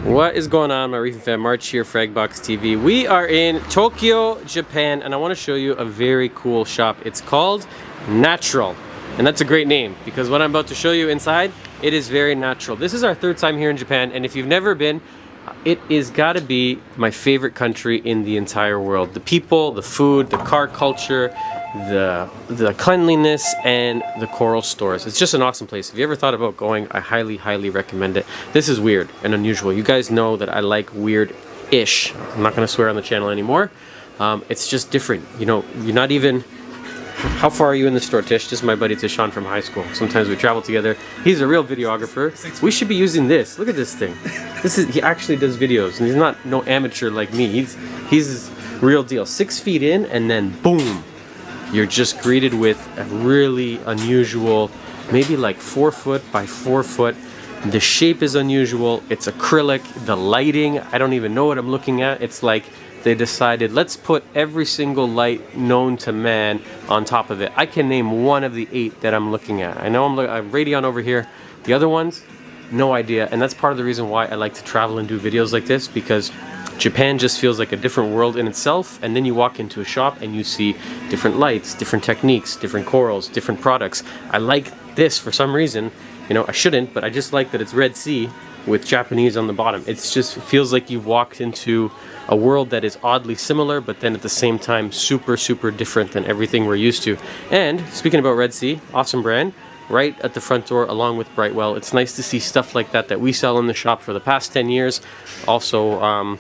What is going on, my Reef fan? March here, Fragbox TV. We are in Tokyo, Japan, and I want to show you a very cool shop. It's called Natural, and that's a great name because what I'm about to show you inside, it is very natural. This is our third time here in Japan, and if you've never been, it is gotta be my favorite country in the entire world. The people, the food, the car culture, the cleanliness, and the coral stores. It's just an awesome place. If you ever thought about going, I highly recommend it. This is weird and unusual. You guys know that I like weird-ish. I'm not gonna swear on the channel anymore. It's just different. You know, you're not even... How far are you in the store, Tish? This is my buddy Tishan from high school. Sometimes we travel together. He's a real videographer. We should be using this. Look at this thing. He actually does videos, and he's not no amateur like me. He's real deal. 6 feet in, and then boom, you're just greeted with a really unusual, maybe like 4 foot by 4 foot. The shape is unusual. It's acrylic. The lighting, I don't even know what I'm looking at. It's like they decided, let's put every single light known to man on top of it. I can name one of the 8 that I'm looking at. I know I'm Radeon over here. The other ones, no idea. And that's part of the reason why I like to travel and do videos like this, because Japan just feels like a different world in itself. And then you walk into a shop and you see different lights, different techniques, different corals, different products. I like this for some reason. You know, I shouldn't, but I just like that it's Red Sea with Japanese on the bottom. It's just, it feels like you've walked into a world that is oddly similar, but then at the same time super different than everything we're used to. And speaking about Red Sea, awesome brand, right at the front door along with Brightwell. It's nice to see stuff like that we sell in the shop for the past 10 years. Also,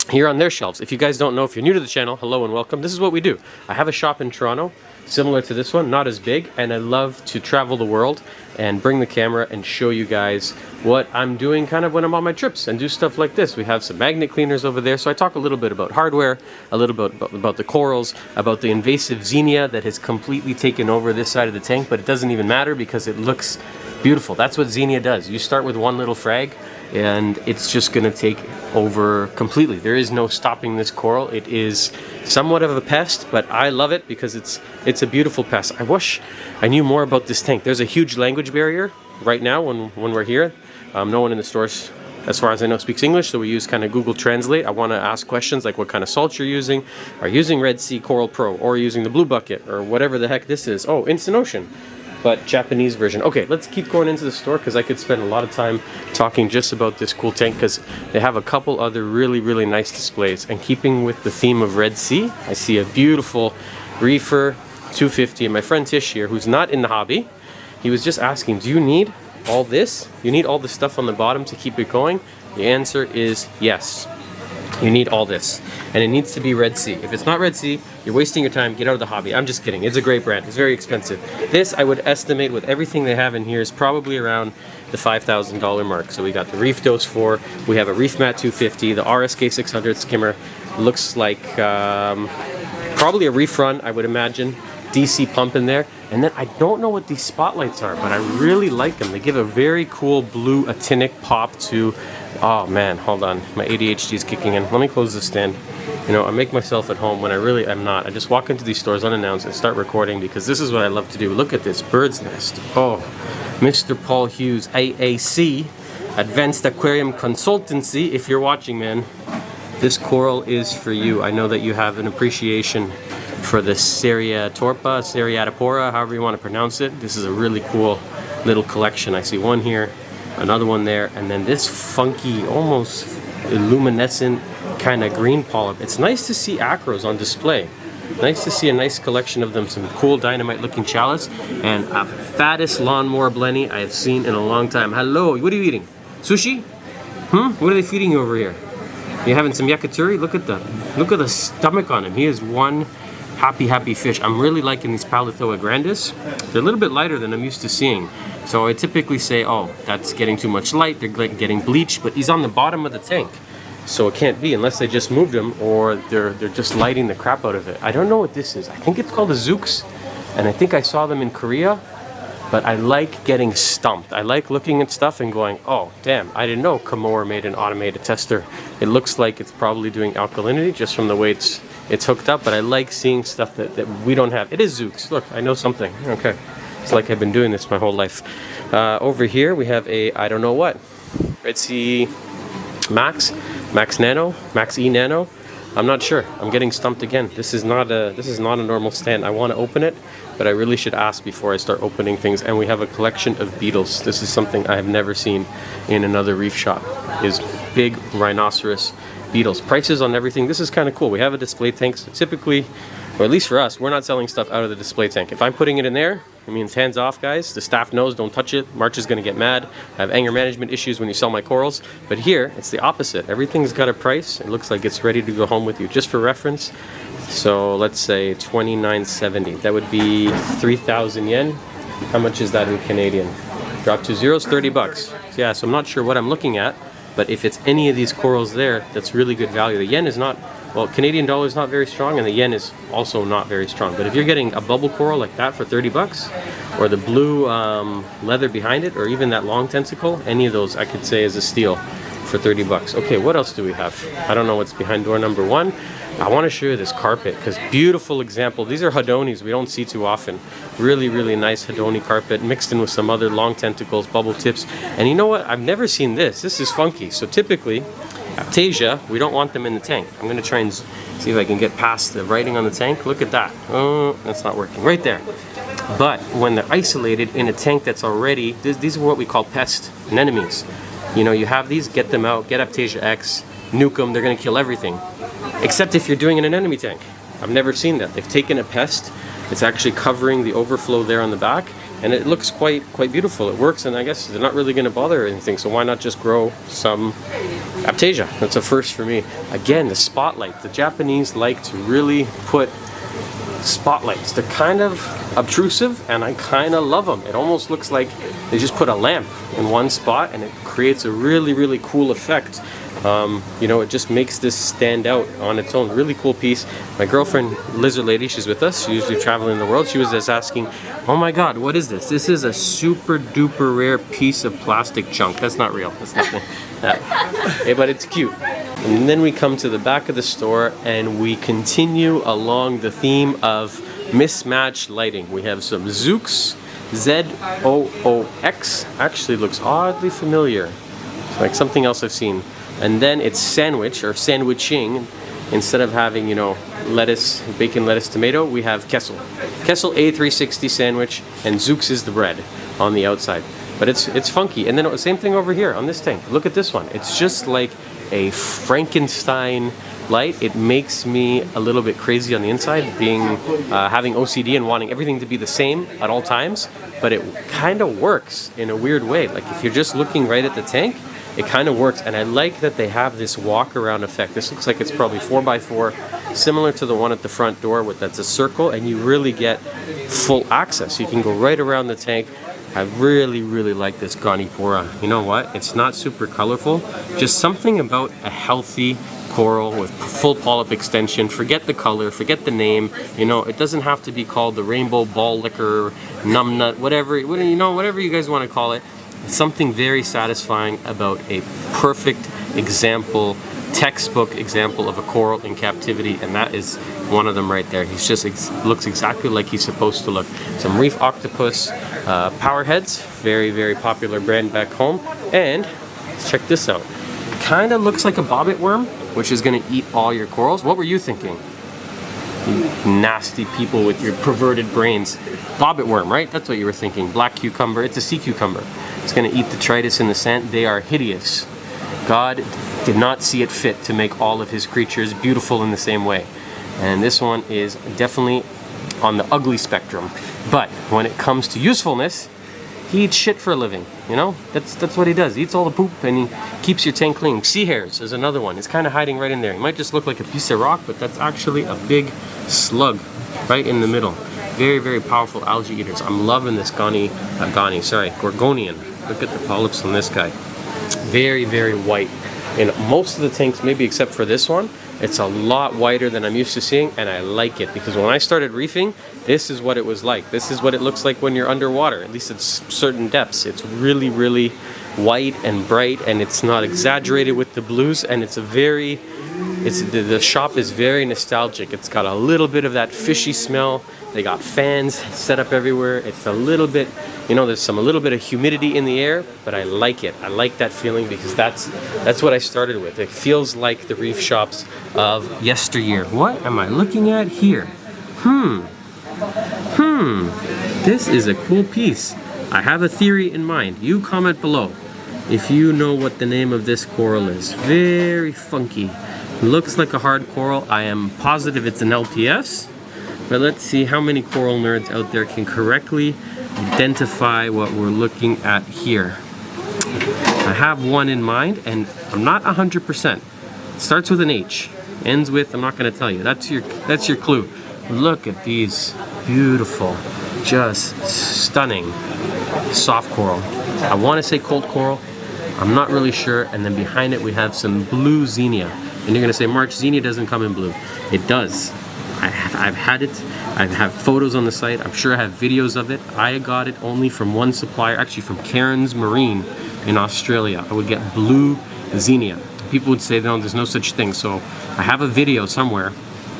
here on their shelves. If you guys don't know, if you're new to the channel, hello and welcome. This is what we do. I have a shop in Toronto, similar to this one, not as big, and I love to travel the world and bring the camera and show you guys what I'm doing kind of when I'm on my trips and do stuff like this. We have some magnet cleaners over there, so I talk a little bit about hardware, a little bit about the corals, about the invasive Xenia that has completely taken over this side of the tank, but it doesn't even matter because it looks beautiful. That's what Xenia does. You start with one little frag and it's just gonna take over completely. There is no stopping this coral. It is somewhat of a pest, but I love it because it's a beautiful pest. I wish I knew more about this tank. There's a huge language barrier right now when we're here. No one in the stores, as far as I know, speaks English, so we use kind of Google Translate. I want to ask questions like what kind of salt you're using, are you using Red Sea Coral Pro, or using the Blue Bucket, or whatever the heck this is. Oh, Instant Ocean, but Japanese version. Okay, let's keep going into the store because I could spend a lot of time talking just about this cool tank because they have a couple other really nice displays. And keeping with the theme of Red Sea, I see a beautiful Reefer 250, and my friend Tish here, who's not in the hobby, he was just asking, do you need all this? You need all the stuff on the bottom to keep it going? The answer is yes. You need all this, and it needs to be Red Sea. If it's not Red Sea, you're wasting your time. Get out of the hobby. I'm just kidding. It's a great brand. It's very expensive. This, I would estimate, with everything they have in here, is probably around the $5,000 mark. So we got the Reef Dose 4. We have a Reef Mat 250. The RSK 600 skimmer looks like probably a Reef Run, I would imagine. DC pump in there. And then I don't know what these spotlights are, but I really like them. They give a very cool blue actinic pop to... Oh man, hold on. My ADHD is kicking in. Let me close this stand. You know, I make myself at home when I really am not. I just walk into these stores unannounced and start recording because this is what I love to do. Look at this bird's nest. Oh, Mr. Paul Hughes, AAC, Advanced Aquarium Consultancy. If you're watching, man, this coral is for you. I know that you have an appreciation for the Seriatopora, however you want to pronounce it. This is a really cool little collection. I see one here, another one there, and then this funky, almost luminescent kind of green polyp. It's nice to see acros on display. Nice to see a nice collection of them, some cool dynamite looking chalice, and a fattest lawnmower blenny I have seen in a long time. Hello, what are you eating? Sushi? What are they feeding you over here? You having some yakitori? Look at the stomach on him. He is one happy fish. I'm really liking these Palithoa grandis. They're a little bit lighter than I'm used to seeing. So I typically say, oh, that's getting too much light, they're getting bleached, but he's on the bottom of the tank. So it can't be unless they just moved him or they're just lighting the crap out of it. I don't know what this is. I think it's called a Zooks, and I think I saw them in Korea, but I like getting stumped. I like looking at stuff and going, oh, damn, I didn't know Kamor made an automated tester. It looks like it's probably doing alkalinity just from the way it's hooked up, but I like seeing stuff that we don't have. It is Zooks. Look, I know something. Okay. It's like I've been doing this my whole life. Over here we have a, I don't know what, Red Sea Max Nano, Max E Nano. I'm not sure. I'm getting stumped again. This is not a normal stand. I want to open it, but I really should ask before I start opening things. And we have a collection of beetles. This is something I have never seen in another reef shop. Is big rhinoceros beetles. Prices on everything. This is kind of cool. We have a display tank. So typically, or at least for us, we're not selling stuff out of the display tank. If I'm putting it in there, it means hands off, guys. The staff knows, don't touch it. March is going to get mad. I have anger management issues when you sell my corals. But here, it's the opposite. Everything's got a price. It looks like it's ready to go home with you. Just for reference, so let's say $29.70. That would be 3,000 yen. How much is that in Canadian? Drop to zeros, 30 bucks. So yeah, so I'm not sure what I'm looking at, but if it's any of these corals there, that's really good value. The yen is not, well, Canadian dollar is not very strong, and the yen is also not very strong. But if you're getting a bubble coral like that for 30 bucks, or the blue leather behind it, or even that long tentacle, any of those I could say is a steal for 30 bucks. Okay, what else do we have? I don't know what's behind door number 1. I want to show you this carpet, because beautiful example. These are Hadonis we don't see too often. Really, really nice Hadoni carpet mixed in with some other long tentacles, bubble tips. And you know what? I've never seen this. This is funky. So typically, Aptasia, we don't want them in the tank. I'm going to try and see if I can get past the writing on the tank. Look at that. Oh, that's not working. Right there. But when they're isolated in a tank that's already, these are what we call pest anemones. You know, you have these, get them out, get Aptasia X, nuke them, they're going to kill everything. Except if you're doing an anemone tank. I've never seen that. They've taken a pest, it's actually covering the overflow there on the back, and it looks quite beautiful. It works, and I guess they're not really going to bother anything, so why not just grow some Aptasia? That's a first for me. Again, the spotlight. The Japanese like to really put spotlights. They're kind of obtrusive, and I kind of love them. It almost looks like they just put a lamp in one spot, and it creates a really cool effect. You know, it just makes this stand out on its own. Really cool piece. My girlfriend, Lizard Lady, she's with us. She's usually traveling the world. She was just asking, oh my god, what is this? This is a super duper rare piece of plastic junk. That's not real. That's nothing. Hey, but it's cute. And then we come to the back of the store and we continue along the theme of mismatched lighting. We have some Zoox, Z-O-O-X. Actually looks oddly familiar. It's like something else I've seen. And then it's sandwich or sandwiching. Instead of having, you know, lettuce, bacon, lettuce, tomato, we have Kessel. Kessel A360 sandwich, and Zoox is the bread on the outside. But it's funky. And then the same thing over here on this tank. Look at this one. It's just like a Frankenstein light. It makes me a little bit crazy on the inside, being having OCD and wanting everything to be the same at all times. But it kind of works in a weird way. Like if you're just looking right at the tank, it kind of works, and I like that they have this walk around effect. This looks like it's probably 4x4, similar to the one at the front door that's a circle, and you really get full access. You can go right around the tank. I really like this Ganipora. You know what? It's not super colorful, just something about a healthy coral with full polyp extension. Forget the color, forget the name. You know, it doesn't have to be called the rainbow ball liquor, numbnut, whatever you guys want to call it. Something very satisfying about a perfect example, textbook example of a coral in captivity, and that is one of them right there. He's just looks exactly like he's supposed to look. Some reef octopus powerheads, very popular brand back home. And let's check this out. Kind of looks like a bobbit worm, which is going to eat all your corals. What were you thinking? You nasty people with your perverted brains. Bobbit worm, right? That's what you were thinking. Black cucumber. It's a sea cucumber. It's going to eat detritus in the sand. They are hideous. God did not see it fit to make all of his creatures beautiful in the same way. And this one is definitely on the ugly spectrum. But when it comes to usefulness, he eats shit for a living, you know? That's what he does. He eats all the poop and he keeps your tank clean. Sea hares is another one. It's kind of hiding right in there. It might just look like a piece of rock, but that's actually a big slug right in the middle. Very powerful algae eaters. I'm loving this Gorgonian. Look at the polyps on this guy. Very white. In most of the tanks, maybe except for this one, it's a lot whiter than I'm used to seeing, and I like it because when I started reefing, this is what it was like. This is what it looks like when you're underwater, at least at certain depths. It's really white and bright, and it's not exaggerated with the blues, and the shop is very nostalgic. It's got a little bit of that fishy smell, They got fans set up everywhere. It's a little bit, you know, there's a little bit of humidity in the air, but I like it. I like that feeling because that's what I started with. It feels like the reef shops of yesteryear. What am I looking at here? This is a cool piece. I have a theory in mind. You comment below if you know what the name of this coral is. Very funky. Looks like a hard coral. I am positive it's an LPS. But let's see how many coral nerds out there can correctly identify what we're looking at here. I have one in mind and I'm not 100%. It starts with an H. Ends with, I'm not going to tell you. That's your clue. Look at these beautiful, just stunning soft coral. I want to say cold coral. I'm not really sure. And then behind it we have some blue xenia. And you're going to say, March, xenia doesn't come in blue. It does. I've had it. I have photos on the site. I'm sure I have videos of it. I got it only from one supplier, actually from Cairns Marine in Australia. I would get blue xenia. People would say, no, there's no such thing. So I have a video somewhere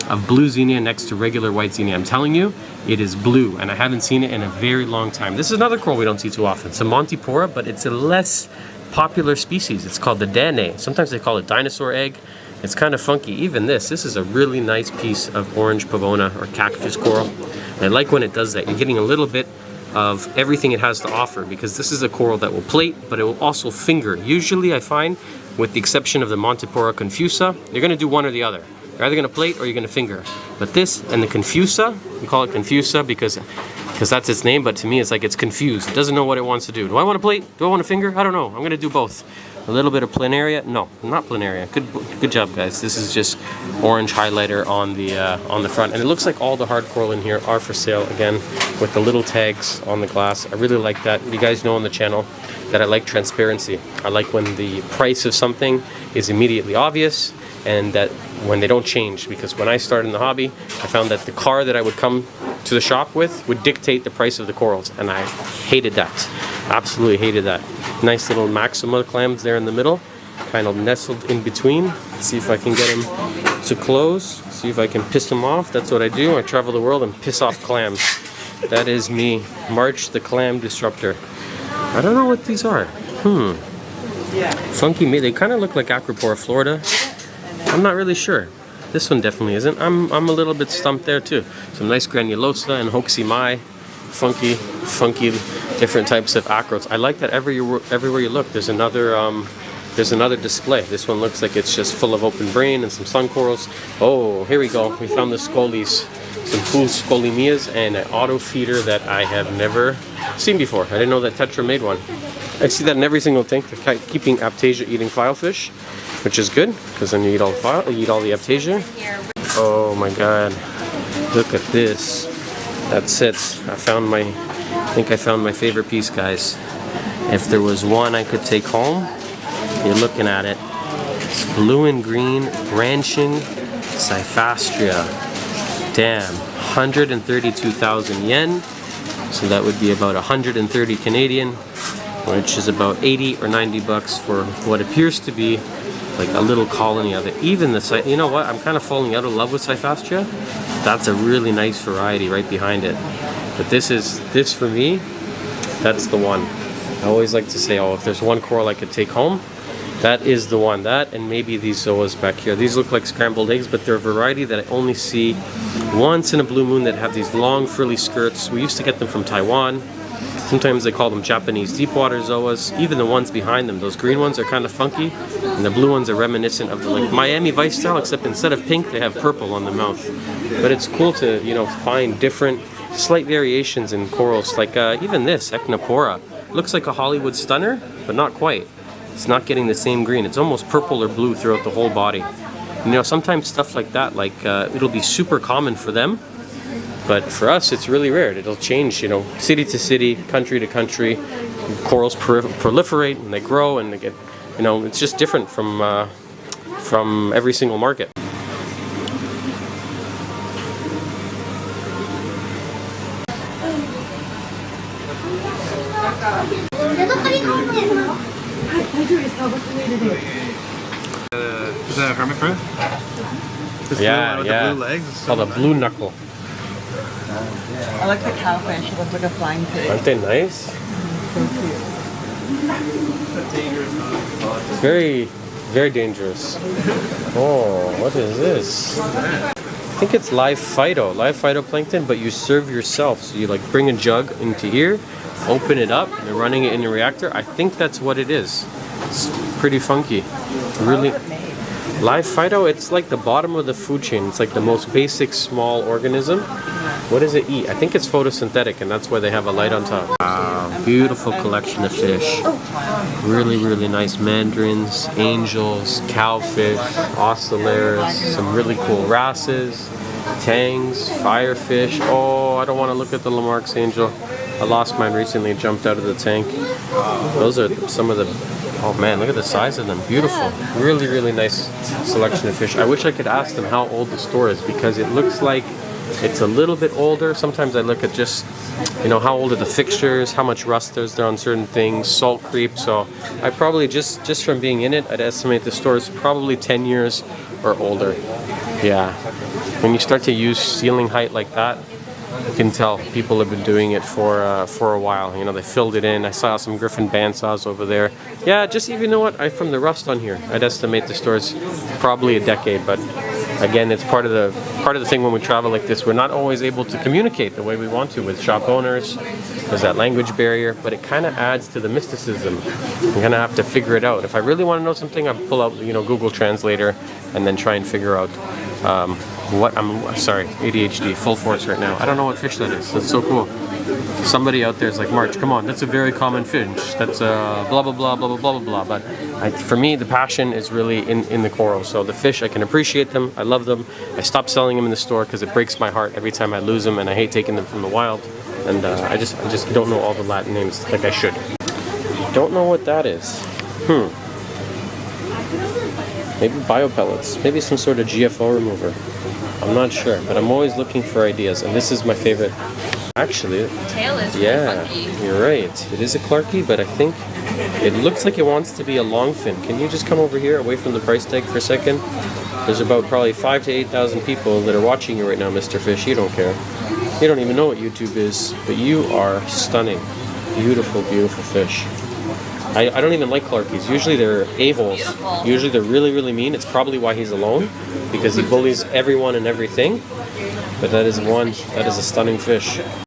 of blue xenia next to regular white xenia. I'm telling you, it is blue, and I haven't seen it in a very long time. This is another coral we don't see too often. It's a Montipora, but it's a less popular species. It's called the Danae. Sometimes they call it dinosaur egg. It's kind of funky. Even this is a really nice piece of orange pavona or cactus coral. And I like when it does that. You're getting a little bit of everything it has to offer because this is a coral that will plate, but it will also finger. Usually I find, with the exception of the Montipora confusa, you're going to do one or the other. You're either going to plate or you're going to finger. But this and the confusa, we call it confusa because that's its name, but to me it's like it's confused. It doesn't know what it wants to do. Do I want to plate? Do I want to finger? I don't know. I'm going to do both. A little bit of planaria. No, not planaria. Good job, guys. This is just orange highlighter on the front, and it looks like all the hard coral in here are for sale again, with the little tags on the glass. I really like that. You guys know on the channel that I like transparency. I like when the price of something is immediately obvious, and that when they don't change. Because when I started in the hobby, I found that the car that I would come to the shop with would dictate the price of the corals, and I hated that. Absolutely hated that. Nice little Maxima clams there in the middle, kind of nestled in between. Let's see if I can get them to close, see if I can piss them off. That's what I do. I travel the world and piss off clams. That is me, March the Clam Disruptor. I don't know what these are. Funky, they kind of look like Aquapora Florida. I'm not really sure. This one definitely isn't. I'm a little bit stumped there too. Some nice granulosa and hoaxy mai. Funky, different types of acros. I like that everywhere you look, there's another display. This one looks like it's just full of open brain and some sun corals. Oh, here we go. We found the scolies, some cool scolimias and an auto feeder that I have never seen before. I didn't know that Tetra made one. I see that in every single tank. They're keeping Aptasia eating filefish, which is good because then you eat all the Aptasia. Oh my God! Look at this. That's it. I think I found my favorite piece, guys. If there was one I could take home, you're looking at it. It's blue and green branching Cyphastria. Damn, 132,000 yen. So that would be about 130 Canadian, which is about 80 or 90 bucks for what appears to be like a little colony of it. Even the, you know what, I'm kind of falling out of love with Cyphastria. That's a really nice variety right behind it. But this for me, that's the one. I always like to say, oh, if there's one coral I could take home, that is the one. That and maybe these zoas back here. These look like scrambled eggs, but they're a variety that I only see once in a blue moon that have these long frilly skirts. We used to get them from Taiwan. Sometimes they call them Japanese deepwater zoas. Even the ones behind them, those green ones are kind of funky, and the blue ones are reminiscent of the like Miami Vice style, except instead of pink, they have purple on the mouth. But it's cool to, you know, find different, slight variations in corals. Like even this Echinopora looks like a Hollywood stunner, but not quite. It's not getting the same green. It's almost purple or blue throughout the whole body. You know, sometimes stuff like that, like it'll be super common for them. But for us, it's really rare. It'll change, you know, city to city, country to country. Corals proliferate and they grow and they get, you know, it's just different from every single market. Is that a hermit crab? Yeah. With the blue legs. It's called a blue knuckle. I like the cowfish. It looks like a flying pig. Aren't they nice? So cute. Very, very dangerous. Oh, what is this? I think it's live phytoplankton, but you serve yourself. So you like bring a jug into here, open it up, and you're running it in the reactor. I think that's what it is. It's pretty funky. Really. Live phyto, it's like the bottom of the food chain. It's like the most basic small organism. What does it eat? I think it's photosynthetic, and that's why they have a light on top. Wow, beautiful collection of fish. Really, really nice mandarins, angels, cowfish, oscillars, some really cool wrasses, tangs, firefish. Oh, I don't want to look at the Lamarck's angel. I lost mine recently, it jumped out of the tank. Those are some of the, oh man, look at the size of them. Beautiful. Really, really nice selection of fish. I wish I could ask them how old the store is because it looks like it's a little bit older. Sometimes I look at just, you know, how old are the fixtures, how much rust is there on certain things, salt creep. So I probably, just from being in it, I'd estimate the store is probably 10 years or older. Yeah. When you start to use ceiling height like that, you can tell people have been doing it for a while. You know, they filled it in. I saw some Griffin bandsaws over there. Yeah, just even, you know what, from the rust on here, I'd estimate the store's probably a decade. But again, it's part of the thing when we travel like this. We're not always able to communicate the way we want to with shop owners. There's that language barrier, but it kind of adds to the mysticism. I'm gonna have to figure it out. If I really want to know something, I pull out, you know, Google Translator and then try and figure out what I'm sorry, ADHD, full force right now. I don't know what fish that is. That's so cool. Somebody out there is like, March, come on, that's a very common fish. That's blah, blah, blah, blah, blah, blah, blah, blah. But for me, the passion is really in the coral. So the fish, I can appreciate them. I love them. I stopped selling them in the store because it breaks my heart every time I lose them, and I hate taking them from the wild. And I just don't know all the Latin names like I should. Don't know what that is. Maybe biopellets. Maybe some sort of GFO remover. I'm not sure, but I'm always looking for ideas, and this is my favorite. Actually, The tail is yeah, really funky. you're right. It is a Clarkie, but I think it looks like it wants to be a longfin. Can you just come over here, away from the price tag for a second? There's about probably 5,000 to 8,000 people that are watching you right now, Mr. Fish. You don't care. You don't even know what YouTube is, but you are stunning. Beautiful, beautiful fish. I don't even like Clarkies. Usually they're a-holes. Beautiful. Usually they're really, really mean. It's probably why he's alone, because he bullies everyone and everything. But that is a stunning fish.